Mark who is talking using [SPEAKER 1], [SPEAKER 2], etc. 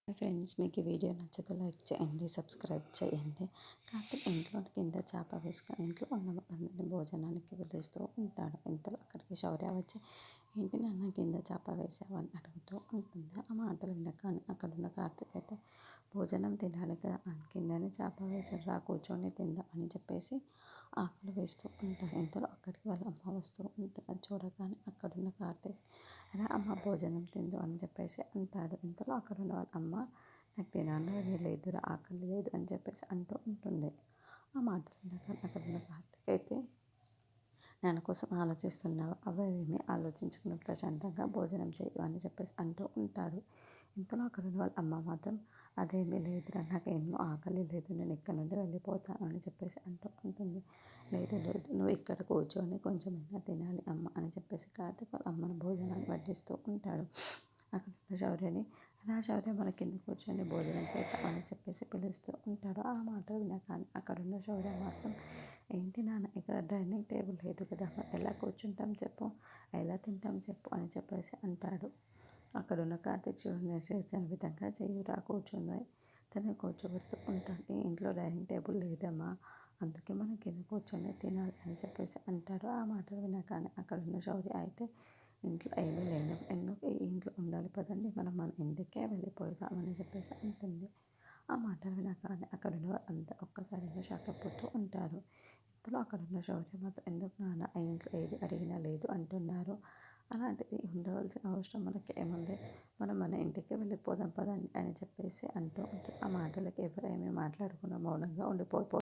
[SPEAKER 1] Friends, మీకు ఈ video నచ్చితే లైక్ చేయండి, సబ్స్క్రైబ్ చేయండి. కార్తీక్ ఇంట్లో కింద చేప వేసుకొని ఇంట్లో ఉన్న వాళ్ళందరినీ భోజనానికి పిలుస్తూ ఉంటాడు. ఇంతలో అక్కడికి శౌర్య వచ్చి, ఏంటి నాన్న కింద చేప వేసావు అని అడుగుతూ ఉంటుంది. ఆ మాటలు వినగానే అక్కడున్న కార్తీక్ అయితే, భోజనం తినాలి కదా అని కిందనే చేప వేసాడు, రా కూర్చొని తిందాం అని చెప్పేసి ఆకులు వేస్తూ ఉంటాడు. ఇంతలో అక్కడికి వాళ్ళ అమ్మ వస్తూ ఉంటుంది. అది చూడగానే అక్కడున్న కార్తీక్, రా అమ్మ భోజనం తిందు అని చెప్పేసి అంటాడు. ఇంతలో అక్కడ ఉన్న వాళ్ళ అమ్మ, నాకు తినాలని లేదురా, ఆకలి లేదు అని చెప్పేసి అంటూ ఉంటుంది. ఆ మాటలు వినగానే అక్కడ ఉన్న కార్తీక్ అయితే, నాన్న కోసం ఆలోచిస్తున్నావా, అవేమీ ఆలోచించకుండా ప్రశాంతంగా భోజనం చేయు అని చెప్పేసి అంటూ ఉంటాడు. ఇంతలో అక్కడ ఉన్న వాళ్ళ అమ్మ మాత్రం, అదేమీ లేదురా, నాకేమో ఆకలి లేదు, నేను ఇక్కడ నుండి వెళ్ళిపోతాను అని చెప్పేసి అంటూ ఉంటుంది. లేదు లేదు, నువ్వు ఇక్కడ కూర్చొని కొంచెమైనా తినాలి అమ్మ అని చెప్పేసి కార్తీక్ వాళ్ళ అమ్మను భోజనాన్ని వడ్డిస్తూ ఉంటాడు. అక్కడ ఉన్న శౌర్యని, రా శౌర్య మన కింద కూర్చొని భోజనం చేద్దాం అని చెప్పేసి పిలుస్తూ ఉంటాడు. ఆ మాట వినగానే అక్కడున్న శౌర్య మాత్రం, ఏంటి నాన్న ఇక్కడ డైనింగ్ టేబుల్ లేదు కదా, ఎలా కూర్చుంటాం చెప్పు, ఎలా తింటాం చెప్పు అని చెప్పేసి అంటాడు. అక్కడున్న కార్తీక్, చూడు నేను చేసిన విధంగా చెయ్యిరా కూర్చుంది, తను కూర్చోబెడుతూ ఉంటాడు. ఈ ఇంట్లో డైనింగ్ టేబుల్ లేదమ్మా, అందుకే మనం కింద కూర్చొని తినాలి అని చెప్పేసి అంటాడు. ఆ మాటలు వినగానే అక్కడున్న శౌర్య అయితే, ఇంట్లో ఏమీ లేదు, ఎందుకు ఈ ఇంట్లో ఉండాలి, పదండి మనం మన ఇంటికే వెళ్ళిపోదాం అని చెప్పేసి అంటుంది. ఆ మాటలు వినగానే అక్కడున్న అంతా ఒక్కసారిగా షాక్ అయిపోతూ ఉంటారు. ఇంతలో అక్కడున్న శౌర్య మాత్రం, ఎందుకు నాన్న ఆ ఇంట్లో ఏది అడిగినా లేదు అంటున్నారు, అలాంటిది ఉండవలసిన అవసరం మనకి ఏముంది, మనం మన ఇంటికి వెళ్ళిపోదాం పదండి అని చెప్పేసి అంటూ ఉంటుంది. ఆ మాటలకి ఎవరు ఏమీ మాట్లాడకుండా మౌనంగా ఉండిపోతారు.